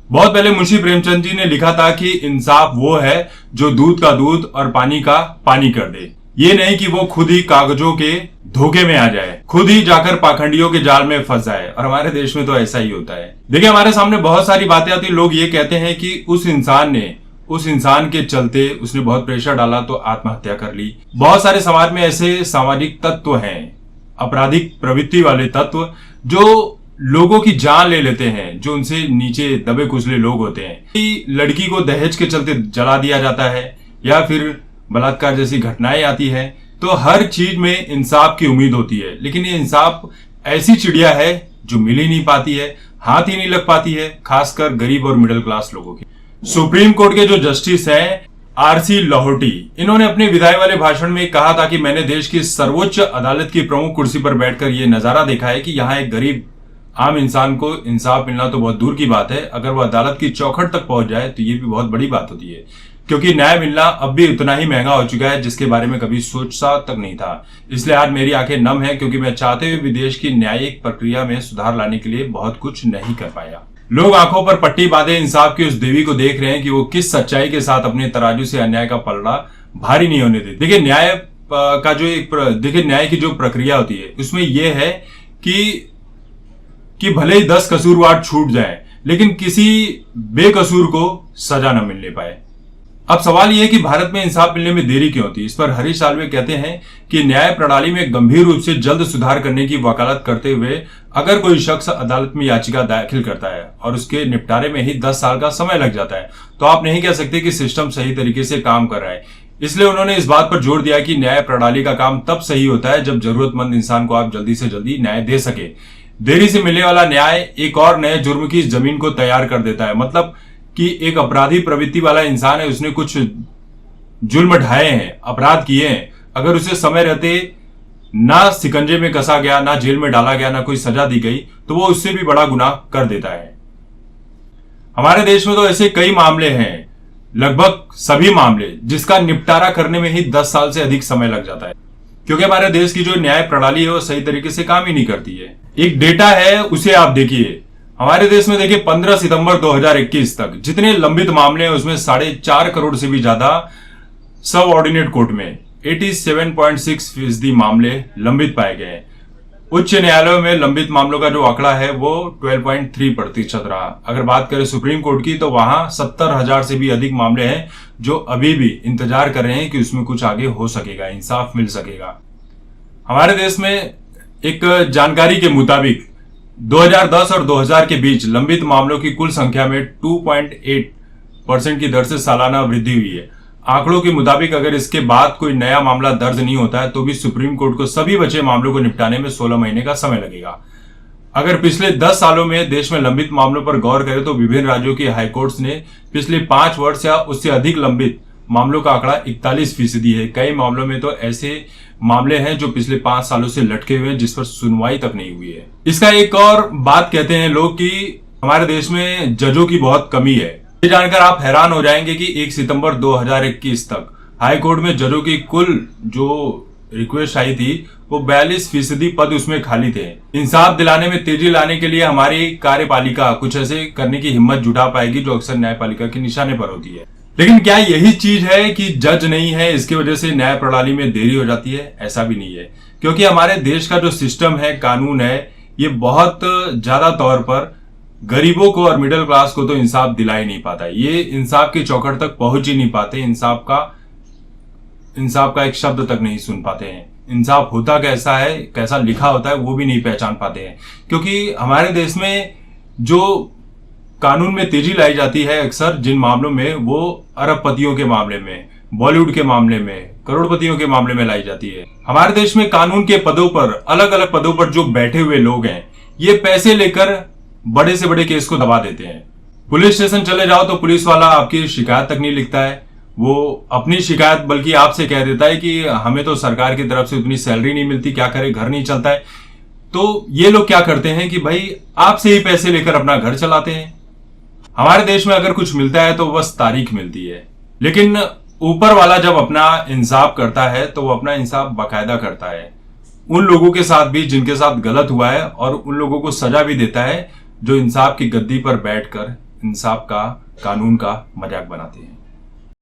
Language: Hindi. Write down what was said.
बहुत पहले मुंशी प्रेमचंद जी ने लिखा था कि इंसाफ वो है जो दूध का दूध और पानी का पानी कर दे। ये नहीं कि वो खुद ही कागजों के धोखे में आ जाए, खुद ही जाकर पाखंडियों के जाल में फंस जाए। और हमारे देश में तो ऐसा ही होता है। देखिए, हमारे सामने बहुत सारी बातें आती, लोग ये कहते हैं कि उस इंसान के चलते उसने बहुत प्रेशर डाला तो आत्महत्या कर ली। बहुत सारे समाज में ऐसे सामाजिक तत्व हैं, आपराधिक प्रवृत्ति वाले तत्व, जो लोगों की जान ले लेते हैं, जो उनसे नीचे दबे कुचले लोग होते हैं। कि लड़की को दहेज के चलते जला दिया जाता है या फिर बलात्कार जैसी घटनाएं आती है, तो हर चीज में इंसाफ की उम्मीद होती है। लेकिन ये इंसाफ ऐसी चिड़िया है जो मिल ही नहीं पाती है, हाथ ही नहीं लग पाती है, खासकर गरीब और मिडिल क्लास लोगों की। सुप्रीम कोर्ट के जो जस्टिस हैं आरसी लाहौटी, इन्होंने अपने विदाई वाले भाषण में कहा था कि मैंने देश की सर्वोच्च अदालत की प्रमुख कुर्सी पर बैठकर यह नजारा देखा है कि यहाँ एक गरीब आम इंसान को इंसाफ मिलना तो बहुत दूर की बात है, अगर वो अदालत की चौखट तक पहुंच जाए तो ये भी बहुत बड़ी बात होती है, क्योंकि न्याय मिलना अब भी उतना ही महंगा हो चुका है जिसके बारे में कभी सोचा तक नहीं था। इसलिए आज मेरी आंखें नम है, क्योंकि मैं चाहते हुए विदेश की न्यायिक प्रक्रिया में सुधार लाने के लिए बहुत कुछ नहीं कर पाया। लोग आंखों पर पट्टी बांधे इंसाफ की उस देवी को देख रहे हैं कि वो किस सच्चाई के साथ अपने तराजू से अन्याय का पलड़ा भारी नहीं होने देती। देखिए, न्याय की जो प्रक्रिया होती है उसमें यह है कि भले ही 10 कसूरवार छूट जाए, लेकिन किसी बेकसूर को सजा न मिलने पाए। अब सवाल यह है कि भारत में इंसाफ मिलने में देरी क्यों होती है। इस पर हरीश साल्वे कहते हैं कि न्याय प्रणाली में गंभीर रूप से जल्द सुधार करने की वकालत करते हुए अगर कोई शख्स अदालत में याचिका दाखिल करता है और उसके निपटारे में ही 10 साल का समय लग जाता है, तो आप नहीं कह सकते कि सिस्टम सही तरीके से काम कर रहा है। इसलिए उन्होंने इस बात पर जोर दिया कि न्याय प्रणाली का काम तब सही होता है जब जरूरतमंद इंसान को आप जल्दी से जल्दी न्याय दे सके। देरी से मिलने वाला न्याय एक और नए जुर्म की जमीन को तैयार कर देता है। मतलब कि एक अपराधी प्रवृत्ति वाला इंसान है, उसने कुछ जुल्म ढाए हैं, अपराध किए हैं, अगर उसे समय रहते ना सिकंजे में कसा गया, ना जेल में डाला गया, ना कोई सजा दी गई, तो वो उससे भी बड़ा गुनाह कर देता है। हमारे देश में तो ऐसे कई मामले हैं, लगभग सभी मामले, जिसका निपटारा करने में ही 10 साल से अधिक समय लग जाता है, क्योंकि हमारे देश की जो न्याय प्रणाली है वो सही तरीके से काम ही नहीं करती है। एक डेटा है, उसे आप देखिए। हमारे देश में देखिए 15 सितंबर 2021 तक जितने लंबित मामले हैं उसमें 4.5 करोड़ से भी ज्यादा सब ऑर्डिनेट कोर्ट में 87.6% मामले लंबित पाए गए। उच्च न्यायालयों में लंबित मामलों का जो आंकड़ा है वो 12.3% रहा। अगर बात करें सुप्रीम कोर्ट की, तो वहां 70,000 से भी अधिक मामले हैं जो अभी भी इंतजार कर रहे हैं कि उसमें कुछ आगे हो सकेगा, इंसाफ मिल सकेगा। हमारे देश में एक जानकारी के मुताबिक 2010 और 2000 के बीच लंबित मामलों की कुल संख्या में 2.8% की दर से सालाना वृद्धि हुई है। आंकड़ों के मुताबिक अगर इसके बाद कोई नया मामला दर्ज नहीं होता है तो भी सुप्रीम कोर्ट को सभी बचे मामलों को निपटाने में 16 महीने का समय लगेगा। अगर पिछले 10 सालों में देश में लंबित मामलों पर गौर करें तो विभिन्न राज्यों की हाईकोर्ट्स ने पिछले 5 वर्ष या उससे अधिक लंबित मामलों का आंकड़ा 41% है। कई मामलों में तो ऐसे मामले हैं जो पिछले 5 सालों से लटके हुए हैं, जिस पर सुनवाई तक नहीं हुई है। इसका एक और बात कहते हैं लोग कि हमारे देश में जजों की बहुत कमी है। ये जानकर आप हैरान हो जाएंगे कि 1 सितंबर 2021 तक हाई कोर्ट में जजों की कुल जो रिक्वेस्ट आई थी वो 42% पद उसमें खाली थे। इंसाफ दिलाने में तेजी लाने के लिए हमारी कार्यपालिका कुछ ऐसे करने की हिम्मत जुटा पाएगी जो अक्सर न्यायपालिका के निशाने पर होती है। लेकिन क्या यही चीज है कि जज नहीं है, इसकी वजह से न्याय प्रणाली में देरी हो जाती है? ऐसा भी नहीं है, क्योंकि हमारे देश का जो सिस्टम है, कानून है, ये बहुत ज्यादा तौर पर गरीबों को और मिडिल क्लास को तो इंसाफ दिला ही नहीं पाता। ये इंसाफ की चौखट तक पहुंच ही नहीं पाते, इंसाफ का एक शब्द तक नहीं सुन पाते हैं। इंसाफ होता कैसा है, कैसा लिखा होता है, वो भी नहीं पहचान पाते हैं। क्योंकि हमारे देश में जो कानून में तेजी लाई जाती है अक्सर जिन मामलों में, वो अरबपतियों के मामले में, बॉलीवुड के मामले में, करोड़पतियों के मामले में लाई जाती है। हमारे देश में कानून के पदों पर, अलग अलग पदों पर जो बैठे हुए लोग हैं, ये पैसे लेकर बड़े से बड़े केस को दबा देते हैं। पुलिस स्टेशन चले जाओ तो पुलिस वाला आपकी शिकायत तक नहीं लिखता है, वो अपनी शिकायत बल्कि आपसे कह देता है कि हमें तो सरकार की तरफ से उतनी सैलरी नहीं मिलती, क्या करे, घर नहीं चलता है। तो ये लोग क्या करते हैं कि भाई आपसे ही पैसे लेकर अपना घर चलाते हैं। हमारे देश में अगर कुछ मिलता है तो बस तारीख मिलती है, लेकिन ऊपर वाला जब अपना इंसाफ करता है तो वो अपना इंसाफ बाकायदा करता है, उन लोगों के साथ भी जिनके साथ गलत हुआ है, और उन लोगों को सजा भी देता है जो इंसाफ की गद्दी पर बैठकर इंसाफ का, कानून का मजाक बनाते हैं।